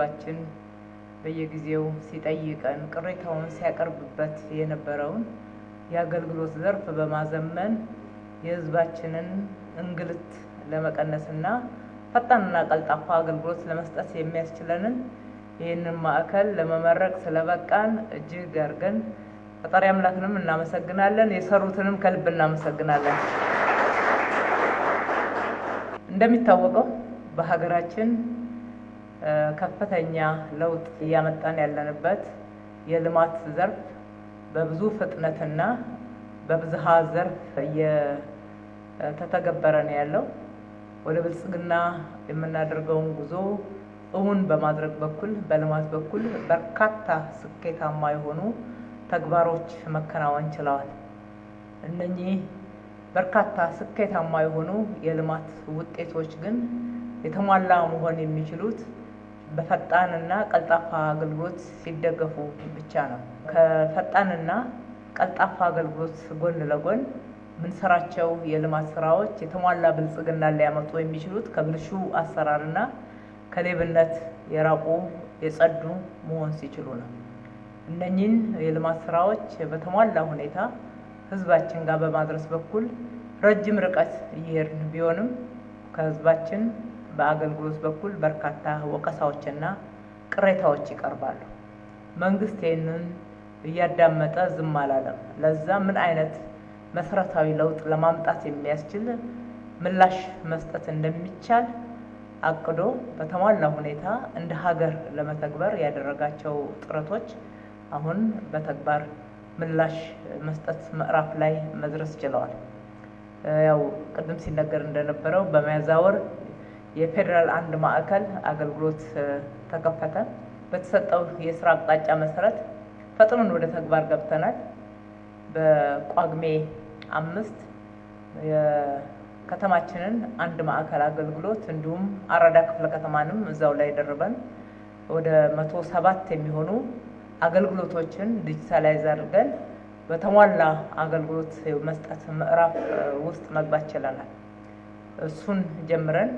ህዝባችን በየጊዜው ሲጠይቀን ቅሬታውን ሲያቀርብበት የነበረውን የአገልግሎት ዘርፍ በማዘመን የህዝባችንን እንግልት ለመቀነስና ፈጣንና ቀልጣፋ አገልግሎት ለመስጠት የሚያስችለንን ይህንን ማዕከል ለመመረቅ ስለበቃን እጅግ አድርገን ፈጣሪ አምላክንም እናመሰግናለን። የሰሩትንም ከልብ እናመሰግናለን። እንደሚታወቀው በሀገራችን ከፍተኛ ለውጥ እያመጣን ያለንበት የልማት ዘርፍ በብዙ ፍጥነትና በብዝሃ ዘርፍ እየተተገበረ ነው ያለው። ወደ ብልጽግና የምናደርገውን ጉዞ እውን በማድረግ በኩል በልማት በኩል በርካታ ስኬታማ የሆኑ ተግባሮች መከናወን ችለዋል። እነኚህ በርካታ ስኬታማ የሆኑ የልማት ውጤቶች ግን የተሟላ መሆን የሚችሉት በፈጣንና ቀልጣፋ አገልግሎት ሲደገፉ ብቻ ነው። ከፈጣንና ቀልጣፋ አገልግሎት ጎን ለጎን ምንሰራቸው የልማት ስራዎች የተሟላ ብልጽግና ሊያመጡ የሚችሉት ከብልሹ አሰራርና ከሌብነት የራቁ የጸዱ መሆን ሲችሉ ነው። እነኚህን የልማት ስራዎች በተሟላ ሁኔታ ህዝባችን ጋር በማድረስ በኩል ረጅም ርቀት እየሄድን ቢሆንም ከህዝባችን በአገልግሎት በኩል በርካታ ወቀሳዎችና ቅሬታዎች ይቀርባሉ። መንግስት ይህንን እያዳመጠ ዝም አላለም። ለዛ ምን አይነት መሰረታዊ ለውጥ ለማምጣት የሚያስችል ምላሽ መስጠት እንደሚቻል አቅዶ በተሟላ ሁኔታ እንደ ሀገር ለመተግበር ያደረጋቸው ጥረቶች አሁን በተግባር ምላሽ መስጠት ምዕራፍ ላይ መድረስ ችለዋል። ያው ቅድም ሲነገር እንደነበረው በሚያዝያ ወር የፌደራል አንድ ማዕከል አገልግሎት ተከፈተ። በተሰጠው የስራ አቅጣጫ መሰረት ፈጥነን ወደ ተግባር ገብተናል። በጳጉሜ 5 የከተማችንን አንድ ማዕከል አገልግሎት እንዲሁም አራዳ ክፍለ ከተማንም እዛው ላይ ደርበን ወደ 107 የሚሆኑ አገልግሎቶችን ዲጂታላይዝ አድርገን በተሟላ አገልግሎት መስጠት ምዕራፍ ውስጥ መግባት ችለናል። እሱን ጀምረን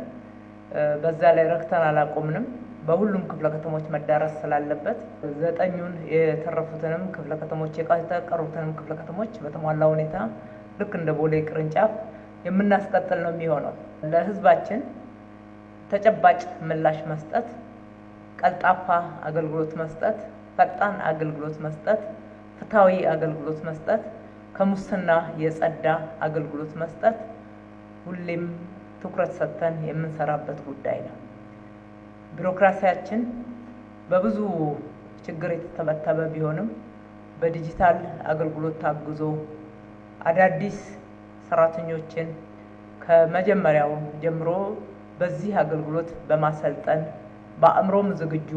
በዛ ላይ ረክተን አላቆምንም። በሁሉም ክፍለ ከተሞች መዳረስ ስላለበት 9ኙን የተረፉትንም ክፍለ ከተሞች የተቀሩትንም ክፍለ ከተሞች በተሟላ ሁኔታ ልክ እንደ ቦሌ ቅርንጫፍ የምናስቀጥል ነው የሚሆነው። ለህዝባችን ተጨባጭ ምላሽ መስጠት፣ ቀልጣፋ አገልግሎት መስጠት፣ ፈጣን አገልግሎት መስጠት፣ ፍትሃዊ አገልግሎት መስጠት፣ ከሙስና የጸዳ አገልግሎት መስጠት ሁሌም ትኩረት ሰጥተን የምንሰራበት ጉዳይ ነው። ቢሮክራሲያችን በብዙ ችግር የተተበተበ ቢሆንም በዲጂታል አገልግሎት ታግዞ አዳዲስ ሰራተኞችን ከመጀመሪያው ጀምሮ በዚህ አገልግሎት በማሰልጠን በአእምሮም ዝግጁ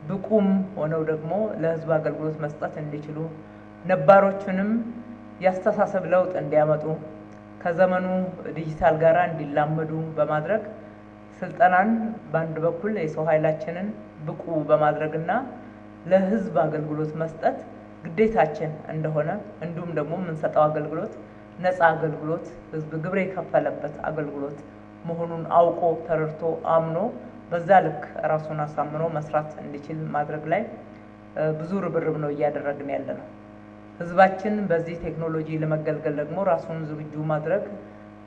ብቁም ሆነው ደግሞ ለህዝብ አገልግሎት መስጠት እንዲችሉ ነባሮቹንም ያስተሳሰብ ለውጥ እንዲያመጡ ከዘመኑ ዲጂታል ጋር እንዲላመዱ በማድረግ ስልጠናን በአንድ በኩል የሰው ኃይላችንን ብቁ በማድረግና ለህዝብ አገልግሎት መስጠት ግዴታችን እንደሆነ እንዲሁም ደግሞ የምንሰጠው አገልግሎት ነፃ አገልግሎት ህዝብ ግብር የከፈለበት አገልግሎት መሆኑን አውቆ ተረድቶ አምኖ በዛ ልክ ራሱን አሳምኖ መስራት እንዲችል ማድረግ ላይ ብዙ ርብርብ ነው እያደረግን ያለነው። ህዝባችን በዚህ ቴክኖሎጂ ለመገልገል ደግሞ ራሱን ዝግጁ ማድረግ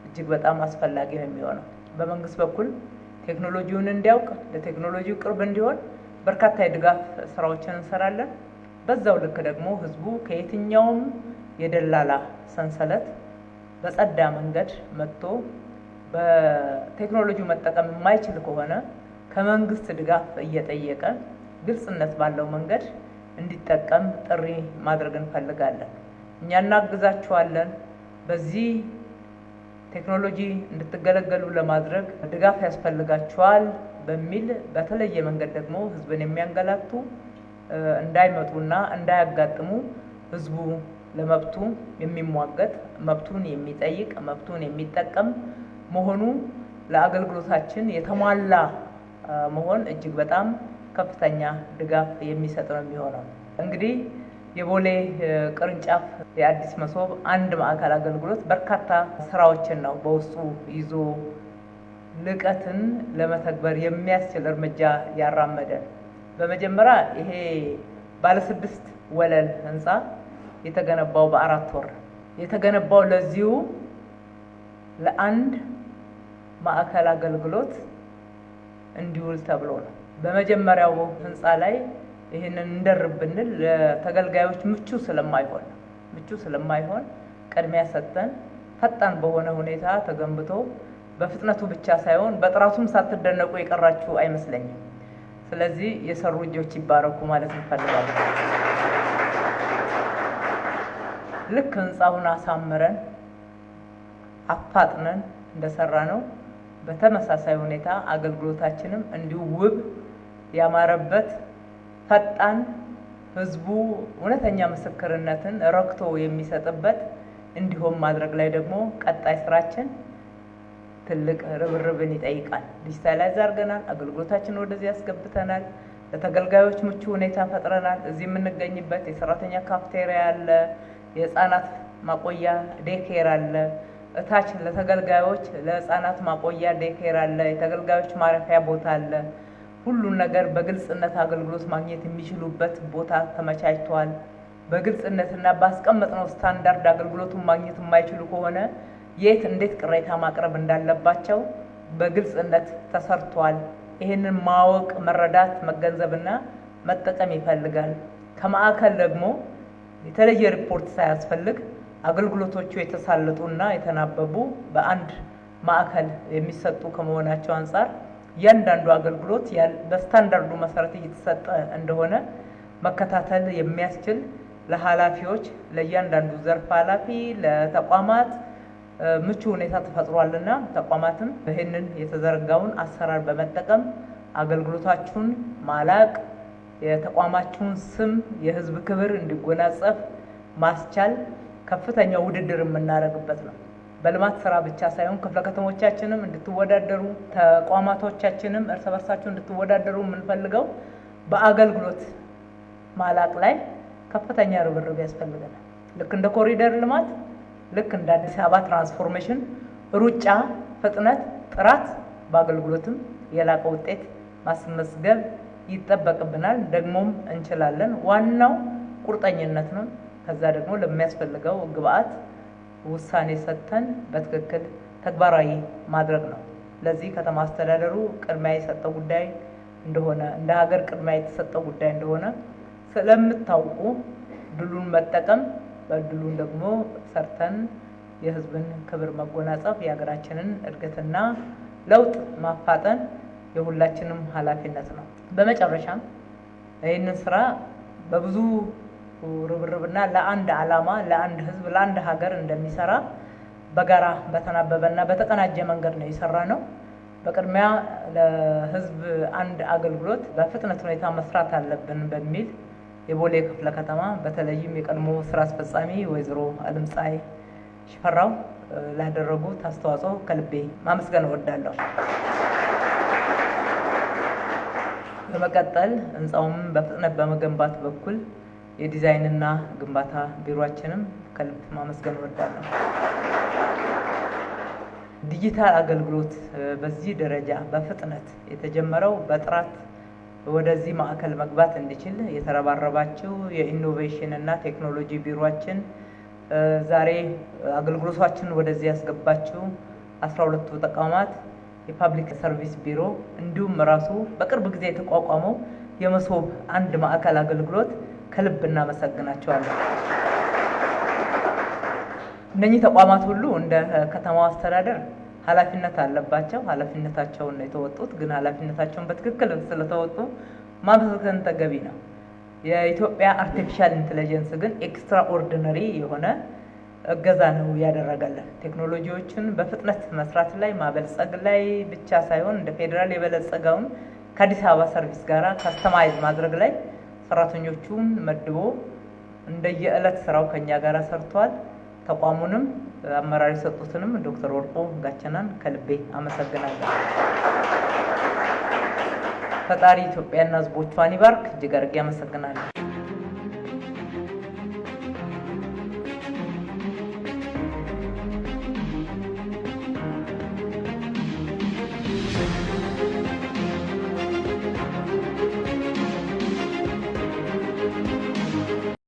እጅግ በጣም አስፈላጊ ነው የሚሆነው። በመንግስት በኩል ቴክኖሎጂውን እንዲያውቅ ለቴክኖሎጂው ቅርብ እንዲሆን በርካታ የድጋፍ ስራዎችን እንሰራለን። በዛው ልክ ደግሞ ህዝቡ ከየትኛውም የደላላ ሰንሰለት በጸዳ መንገድ መጥቶ በቴክኖሎጂው መጠቀም የማይችል ከሆነ ከመንግስት ድጋፍ እየጠየቀ ግልጽነት ባለው መንገድ እንዲጠቀም ጥሪ ማድረግ እንፈልጋለን። እኛ እናግዛችኋለን፣ በዚህ ቴክኖሎጂ እንድትገለገሉ ለማድረግ ድጋፍ ያስፈልጋችኋል በሚል በተለየ መንገድ ደግሞ ህዝብን የሚያንገላቱ እንዳይመጡና እንዳያጋጥሙ ህዝቡ ለመብቱ የሚሟገት መብቱን የሚጠይቅ መብቱን የሚጠቀም መሆኑ ለአገልግሎታችን የተሟላ መሆን እጅግ በጣም ከፍተኛ ድጋፍ የሚሰጥ ነው የሚሆነው። እንግዲህ የቦሌ ቅርንጫፍ የአዲስ መሶብ አንድ ማዕከል አገልግሎት በርካታ ስራዎችን ነው በውስጡ ይዞ ልቀትን ለመተግበር የሚያስችል እርምጃ ያራመደ። በመጀመሪያ ይሄ ባለ 6 ወለል ህንፃ የተገነባው በ4 ወር የተገነባው ለዚሁ ለአንድ ማዕከል አገልግሎት እንዲውል ተብሎ ነው። በመጀመሪያው ህንፃ ላይ ይሄንን እንደርብ ብንል ለተገልጋዮች ምቹ ስለማይሆን ቅድሚያ ሰጥተን ፈጣን በሆነ ሁኔታ ተገንብቶ በፍጥነቱ ብቻ ሳይሆን በጥራቱም ሳትደነቁ የቀራችሁ አይመስለኝም። ስለዚህ የሰሩ እጆች ይባረኩ ማለት እንፈልጋለን። ልክ ህንፃውን አሳምረን አፋጥነን እንደሰራ ነው በተመሳሳይ ሁኔታ አገልግሎታችንም እንዲሁ ውብ ያማረበት ፈጣን ህዝቡ እውነተኛ ምስክርነትን ረክቶ የሚሰጥበት እንዲሆን ማድረግ ላይ ደግሞ ቀጣይ ስራችን ትልቅ ርብርብን ይጠይቃል። ዲጂታላይዝ አድርገናል። አገልግሎታችን ወደዚህ ያስገብተናል። ለተገልጋዮች ምቹ ሁኔታ ፈጥረናል። እዚህ የምንገኝበት የሰራተኛ ካፍቴሪያ አለ፣ የህፃናት ማቆያ ዴኬር አለ፣ እታች ለተገልጋዮች ለህፃናት ማቆያ ዴኬር አለ፣ የተገልጋዮች ማረፊያ ቦታ አለ። ሁሉን ነገር በግልጽነት አገልግሎት ማግኘት የሚችሉበት ቦታ ተመቻችቷል። በግልጽነትና ባስቀመጥነው ስታንዳርድ አገልግሎቱን ማግኘት የማይችሉ ከሆነ የት እንዴት ቅሬታ ማቅረብ እንዳለባቸው በግልጽነት ተሰርቷል። ይሄንን ማወቅ፣ መረዳት፣ መገንዘብና መጠቀም ይፈልጋል። ከማዕከል ደግሞ የተለየ ሪፖርት ሳያስፈልግ አገልግሎቶቹ የተሳለጡና የተናበቡ በአንድ ማዕከል የሚሰጡ ከመሆናቸው አንፃር እያንዳንዱ አገልግሎት በስታንዳርዱ መሰረት እየተሰጠ እንደሆነ መከታተል የሚያስችል ለኃላፊዎች ለእያንዳንዱ ዘርፍ ኃላፊ ለተቋማት ምቹ ሁኔታ ተፈጥሯልና ተቋማትም ይህንን የተዘረጋውን አሰራር በመጠቀም አገልግሎታችሁን ማላቅ የተቋማችሁን ስም የህዝብ ክብር እንዲጎናጸፍ ማስቻል ከፍተኛ ውድድር የምናደርግበት ነው። በልማት ስራ ብቻ ሳይሆን ክፍለ ከተሞቻችንም እንድትወዳደሩ ተቋማቶቻችንም እርስ በርሳቸው እንድትወዳደሩ የምንፈልገው በአገልግሎት ማላቅ ላይ ከፍተኛ ርብርብ ያስፈልገናል። ልክ እንደ ኮሪደር ልማት ልክ እንደ አዲስ አበባ ትራንስፎርሜሽን ሩጫ፣ ፍጥነት፣ ጥራት በአገልግሎትም የላቀ ውጤት ማስመዝገብ ይጠበቅብናል። ደግሞም እንችላለን። ዋናው ቁርጠኝነት ነው። ከዛ ደግሞ ለሚያስፈልገው ግብአት ውሳኔ ሰጥተን በትክክል ተግባራዊ ማድረግ ነው። ለዚህ ከተማ አስተዳደሩ ቅድሚያ የሰጠው ጉዳይ እንደሆነ እንደ ሀገር ቅድሚያ የተሰጠው ጉዳይ እንደሆነ ስለምታውቁ ድሉን መጠቀም በድሉን ደግሞ ሰርተን የህዝብን ክብር መጎናጸፍ የሀገራችንን እድገትና ለውጥ ማፋጠን የሁላችንም ኃላፊነት ነው። በመጨረሻም ይህንን ስራ በብዙ ርብርብና ለአንድ ዓላማ ለአንድ ህዝብ ለአንድ ሀገር እንደሚሰራ በጋራ በተናበበና በተቀናጀ መንገድ ነው የሰራነው። በቅድሚያ ለህዝብ አንድ አገልግሎት በፍጥነት ሁኔታ መስራት አለብን በሚል የቦሌ ክፍለ ከተማ በተለይም የቀድሞ ስራ አስፈጻሚ ወይዘሮ አለምፀሐይ ሽፈራው ላደረጉት አስተዋጽኦ ከልቤ ማመስገን እወዳለሁ። በመቀጠል ህንፃውን በፍጥነት በመገንባት በኩል የዲዛይንና ግንባታ ቢሮአችንም ከልብ ማመስገን እወዳለሁ። ዲጂታል አገልግሎት በዚህ ደረጃ በፍጥነት የተጀመረው በጥራት ወደዚህ ማዕከል መግባት እንዲችል የተረባረባችሁ የኢኖቬሽን እና ቴክኖሎጂ ቢሮአችን ዛሬ አገልግሎታችን ወደዚህ ያስገባችሁ 12ቱ ተቋማት የፓብሊክ ሰርቪስ ቢሮ እንዲሁም ራሱ በቅርብ ጊዜ የተቋቋመው የመሶብ አንድ ማዕከል አገልግሎት ከልብ እናመሰግናቸዋለን። እነኚህ ተቋማት ሁሉ እንደ ከተማው አስተዳደር ኃላፊነት አለባቸው። ኃላፊነታቸውን ነው የተወጡት። ግን ኃላፊነታቸውን በትክክል ስለተወጡ ማመስገን ተገቢ ነው። የኢትዮጵያ አርቲፊሻል ኢንተለጀንስ ግን ኤክስትራኦርዲነሪ የሆነ እገዛ ነው ያደረገልን። ቴክኖሎጂዎችን በፍጥነት መስራት ላይ ማበልጸግ ላይ ብቻ ሳይሆን እንደ ፌደራል የበለጸገውን ከአዲስ አበባ ሰርቪስ ጋራ ካስተማይዝ ማድረግ ላይ ሰራተኞቹን መድቦ እንደየዕለት ስራው ከኛ ጋራ ሰርቷል። ተቋሙንም አመራር የሰጡትንም ዶክተር ወርቁ ጋቸናን ከልቤ አመሰግናለሁ። ፈጣሪ ኢትዮጵያና ሕዝቦቿን ይባርክ። እጅግ አድርጌ አመሰግናለሁ።